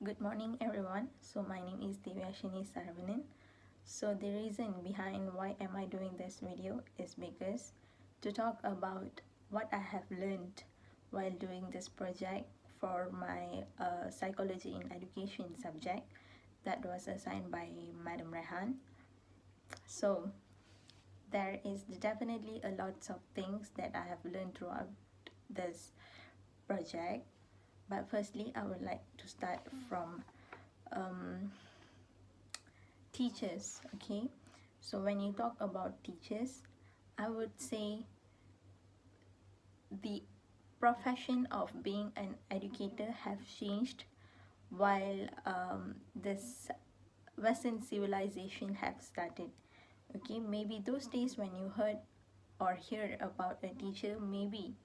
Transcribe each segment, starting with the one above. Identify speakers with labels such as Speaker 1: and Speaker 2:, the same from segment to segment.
Speaker 1: Good morning, everyone. So my name is Devyashini Saravanan. So the reason behind why am I doing this video is because to talk about what I have learned while doing this project for my psychology in education subject that was assigned by Madam Rehan. So there is definitely a lot of things that I have learned throughout this project. But firstly, I would like to start from um, teachers. Okay, so when you talk about teachers, I would say the profession of being an educator have changed while this western civilization have started. Okay, maybe those days when you heard or hear about a teacher, maybe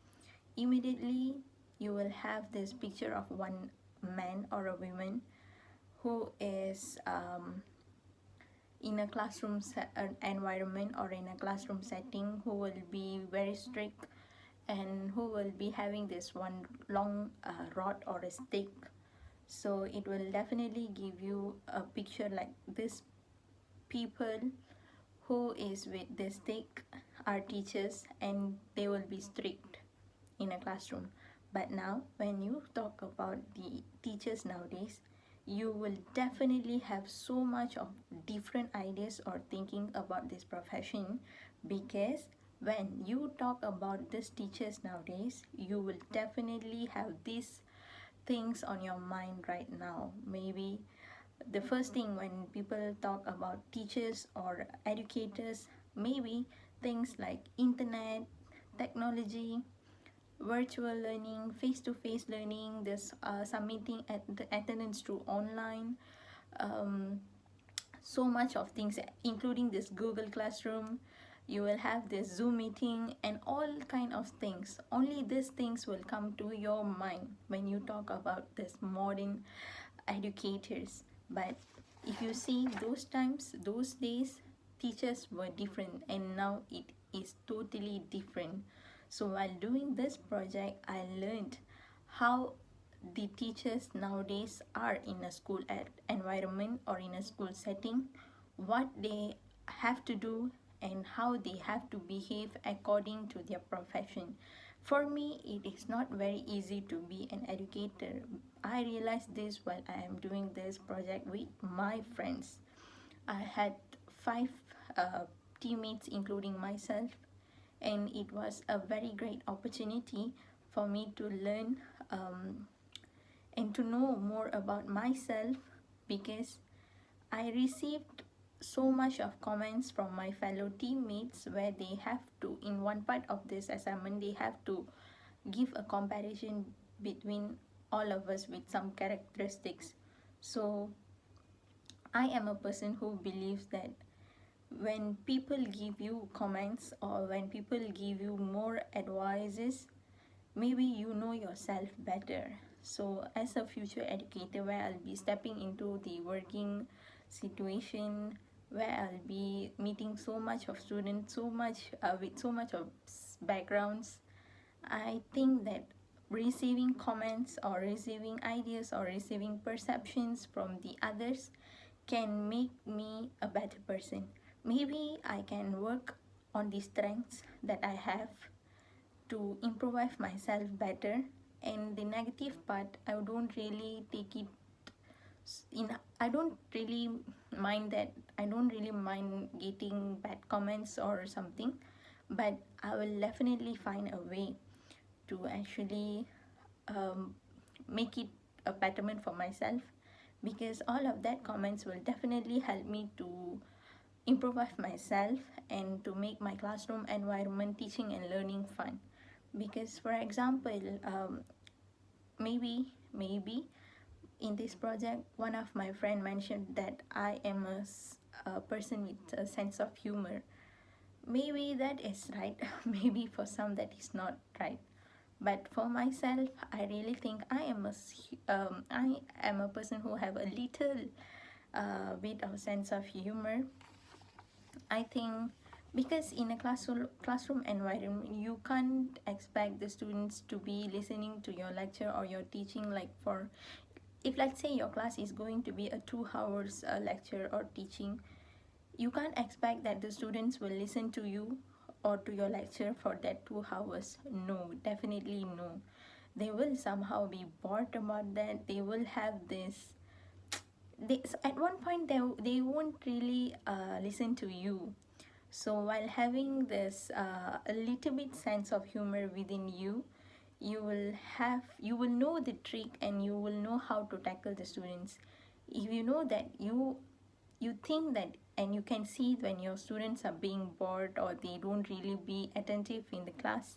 Speaker 1: immediately you will have this picture of one man or a woman who is in a classroom environment or in a classroom setting, who will be very strict and who will be having this one long rod or a stick. So it will definitely give you a picture like this people who is with the stick are teachers and they will be strict in a classroom. But now when you talk about the teachers nowadays, you will definitely have so much of different ideas or thinking about this profession, because when you talk about these teachers nowadays, you will definitely have these things on your mind right now. Maybe the first thing when people talk about teachers or educators, maybe things like internet, technology, virtual learning, face-to-face learning, this submitting at the attendance through online, um, so much of things, including this Google Classroom. You will have this Zoom meeting and all kind of things. Only these things will come to your mind when you talk about this modern educators. But if you see those times, those days, teachers were different and now it is totally different. So while doing this project, I learned how the teachers nowadays are in a school environment or in a school setting, what they have to do and how they have to behave according to their profession. For me, it is not very easy to be an educator. I realized this while I am doing this project with my friends. I had five uh, teammates, including myself, and it was a very great opportunity for me to learn and to know more about myself, because I received so much of comments from my fellow teammates where they have to, in one part of this assignment, they have to give a comparison between all of us with some characteristics. So I am a person who believes that when people give you comments or when people give you more advices, maybe you know yourself better. So as a future educator, where I'll be stepping into the working situation, where I'll be meeting so much of students, so much with so much of backgrounds, I think that receiving comments or receiving ideas or receiving perceptions from the others can make me a better person. Maybe I can work on the strengths that I have to improvise myself better, and the negative part I don't really take it in. I don't really mind that. I don't really mind getting bad comments or something, but I will definitely find a way to actually um, make it a betterment for myself, because all of that comments will definitely help me to improve myself and to make my classroom environment, teaching and learning fun. Because for example, maybe in this project, one of my friend mentioned that I am a person with a sense of humor. Maybe that is right. Maybe for some that is not right, but for myself, I really think I am a person who have a little bit of sense of humor. I think because in a classroom environment, you can't expect the students to be listening to your lecture or your teaching like for if let's say your class is going to be a 2 hours lecture or teaching, you can't expect that the students will listen to you or to your lecture for that 2 hours. No, definitely no. They will somehow be bored about that. They will have this, at one point they won't really listen to you. So while having this a little bit sense of humor within you, you will know the trick and you will know how to tackle the students. If you know that you think that, and you can see when your students are being bored or they don't really be attentive in the class,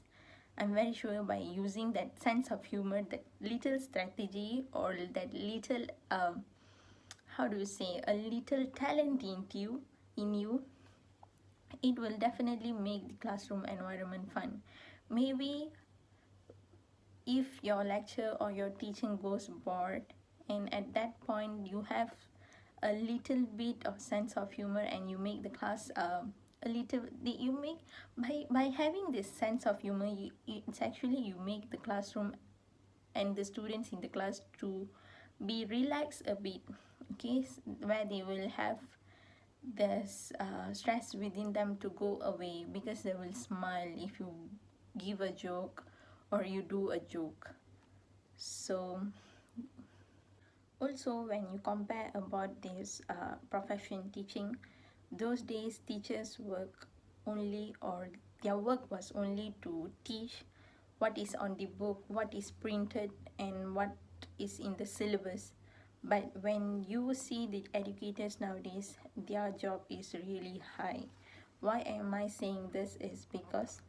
Speaker 1: I'm very sure by using that sense of humor, that little strategy, or that little how do you say, a little talent in you, it will definitely make the classroom environment fun. Maybe if your lecture or your teaching goes bored, and at that point you have a little bit of sense of humor and you make the class a little, you make, by having this sense of humor, it's actually you make the classroom and the students in the class to be relaxed a bit. Okay, where they will have this stress within them to go away, because they will smile if you give a joke or you do a joke. So also, when you compare about this profession teaching, those days teachers work only, or their work was only to teach what is on the book, what is printed, and what is in the syllabus. But when you see the educators nowadays, their job is really high. Why am I saying this? Is because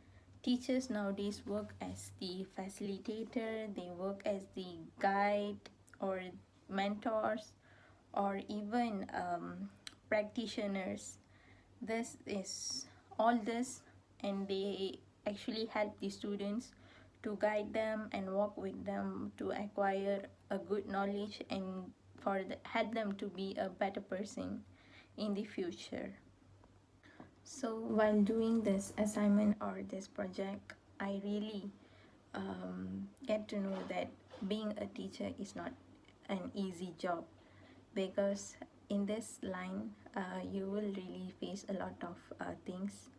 Speaker 1: teachers nowadays work as the facilitator, they work as the guide or mentors, or even practitioners. This is all this, and they actually help the students to guide them and walk with them to acquire a good knowledge, and help them to be a better person in the future. So while doing this assignment or this project, I really get to know that being a teacher is not an easy job, because in this line you will really face a lot of things,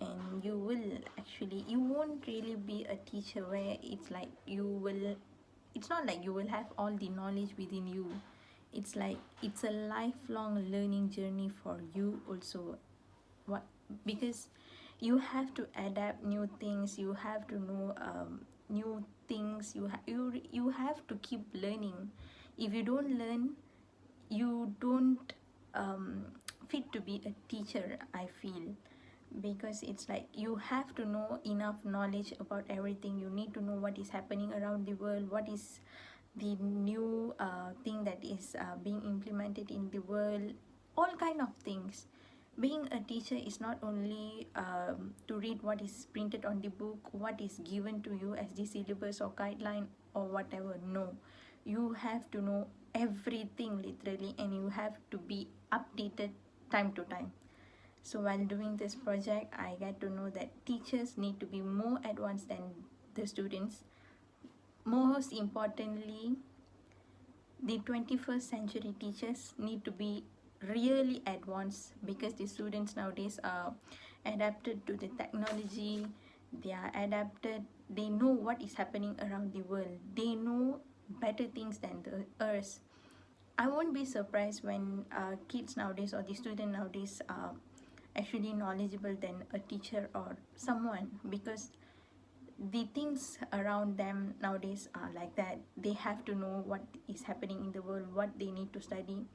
Speaker 1: and you won't really be a teacher where it's like it's not like you will have all the knowledge within you. It's like it's a lifelong learning journey for you also. What? Because you have to adapt new things, you have to know new things, you have to keep learning. If you don't learn, you don't fit to be a teacher, I feel. Because it's like you have to know enough knowledge about everything. You need to know what is happening around the world, what is the new thing that is being implemented in the world, all kind of things. Being a teacher is not only to read what is printed on the book, what is given to you as the syllabus or guideline or whatever. No, you have to know everything literally, and you have to be updated time to time. So while doing this project, I get to know that teachers need to be more advanced than the students. Most importantly, the 21st century teachers need to be really advanced, because the students nowadays are adapted to the technology. They are adapted, they know what is happening around the world, they know better things than the us. I won't be surprised when kids nowadays or the student nowadays are actually knowledgeable than a teacher or someone, because the things around them nowadays are like that. They have to know what is happening in the world, what they need to study,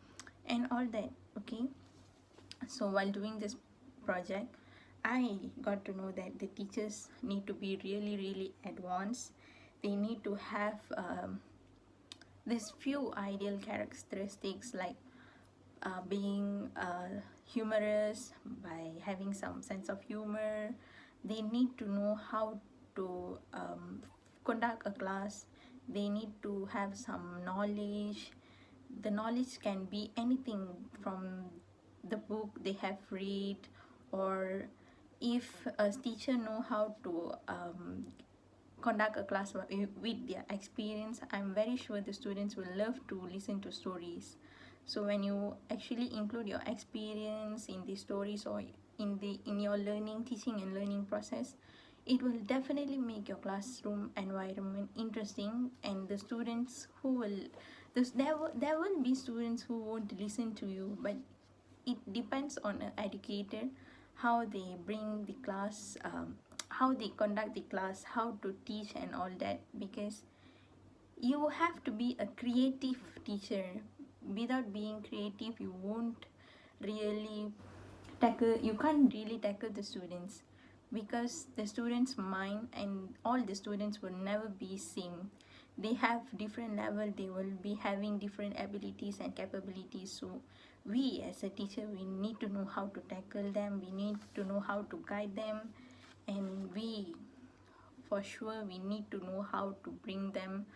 Speaker 1: and all that. Okay, so while doing this project, I got to know that the teachers need to be really really advanced. They need to have these few ideal characteristics, like being humorous, by having some sense of humor. They need to know how to conduct a class. They need to have some knowledge. The knowledge can be anything from the book they have read, or if a teacher know how to conduct a class with their experience, I'm very sure the students will love to listen to stories. So when you actually include your experience in the stories or in your learning, teaching and learning process, it will definitely make your classroom environment interesting. And the students who will there will be students who won't listen to you, but it depends on an educator how they bring the class, how they conduct the class, how to teach and all that, because you have to be a creative teacher. Without being creative, you won't really tackle, you can't really tackle the students, because the students mind and all the students will never be same. They have different level, they will be having different abilities and capabilities. So we as a teacher, we need to know how to tackle them, we need to know how to guide them, and we for sure we need to know how to bring them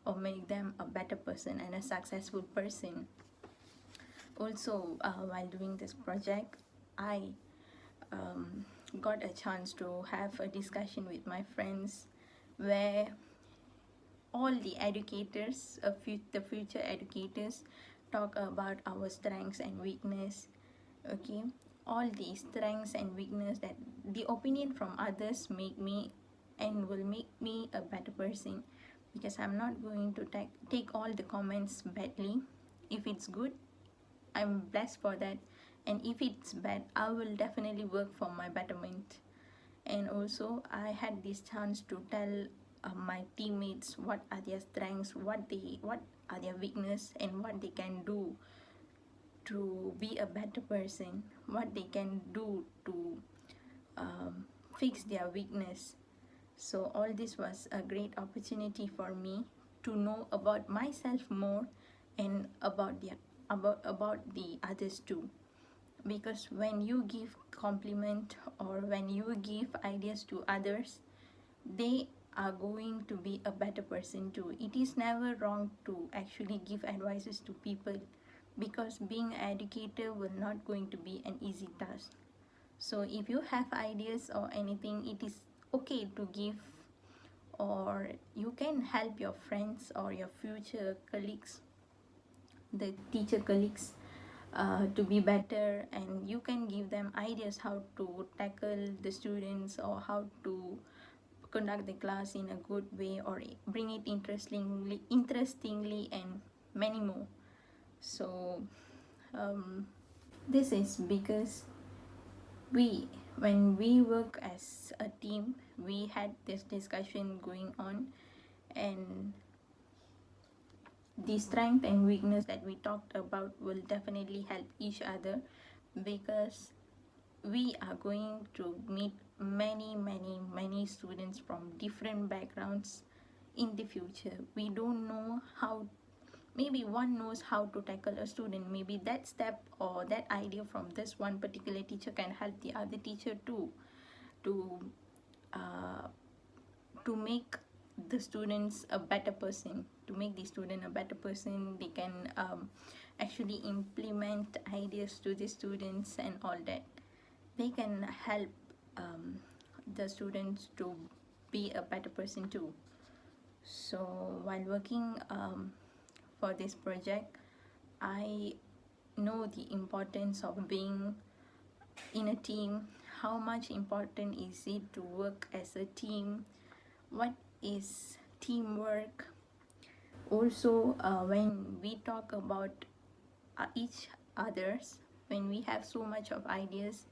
Speaker 1: or make them a better person and a successful person. Also, while doing this project, I um, got a chance to have a discussion with my friends where all the educators, the future educators, talk about our strengths and weakness. Okay, all the strengths and weakness that the opinion from others make me and will make me a better person, because I'm not going to take all the comments badly. If it's good, I'm blessed for that, and if it's bad, I will definitely work for my betterment. And also, I had this chance to tell my teammates what are their strengths, what are their weakness, and what they can do to be a better person, what they can do to fix their weakness. So all this was a great opportunity for me to know about myself more and about the others too. Because when you give compliment or when you give ideas to others, they are going to be a better person too. It is never wrong to actually give advices to people, because being an educator will not going to be an easy task. So if you have ideas or anything, it is okay to give, or you can help your friends or your future colleagues, the teacher colleagues, to be better, and you can give them ideas how to tackle the students or how to conduct the class in a good way or bring it interestingly and many more. So this is because we when we work as a team, we had this discussion going on, and the strength and weakness that we talked about will definitely help each other, because we are going to meet many students from different backgrounds in the future. We don't know how, maybe one knows how to tackle a student, maybe that step or that idea from this one particular teacher can help the other teacher too, to uh, to make the students a better person, to make the student a better person. They can actually implement ideas to the students and all that. They can help the students to be a better person too. So while working for this project, I know the importance of being in a team. How much important is it to work as a team? What is teamwork? Also, when we talk about each others, when we have so much of ideas,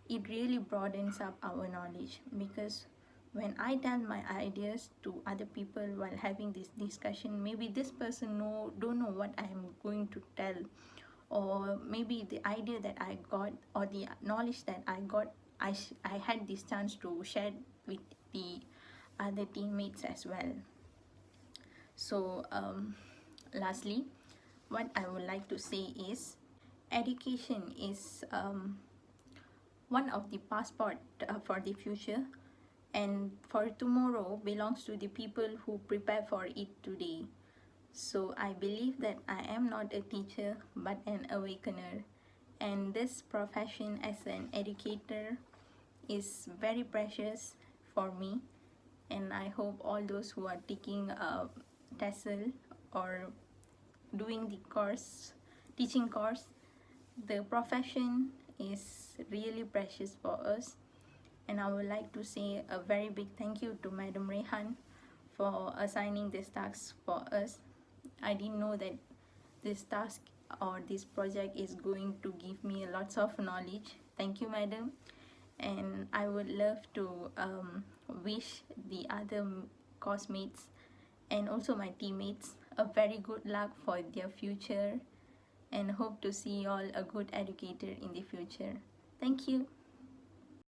Speaker 1: it really broadens up our knowledge. Because when I tell my ideas to other people while having this discussion, maybe this person don't know what I am going to tell, or maybe the idea that I got or the knowledge that I got, I had this chance to share with the other teammates as well. So lastly, what I would like to say is education is one of the passport for the future, and for tomorrow belongs to the people who prepare for it today. So I believe that I am not a teacher but an awakener, and this profession as an educator is very precious for me, and I hope all those who are taking TESOL or doing the course, teaching course, the profession is really precious for us. And I would like to say a very big thank you to Madam Rehan for assigning this task for us. I didn't know that this task or this project is going to give me lots of knowledge. Thank you, madam. And I would love to wish the other course mates and also my teammates a very good luck for their future, and hope to see you all a good educator in the future. Thank you.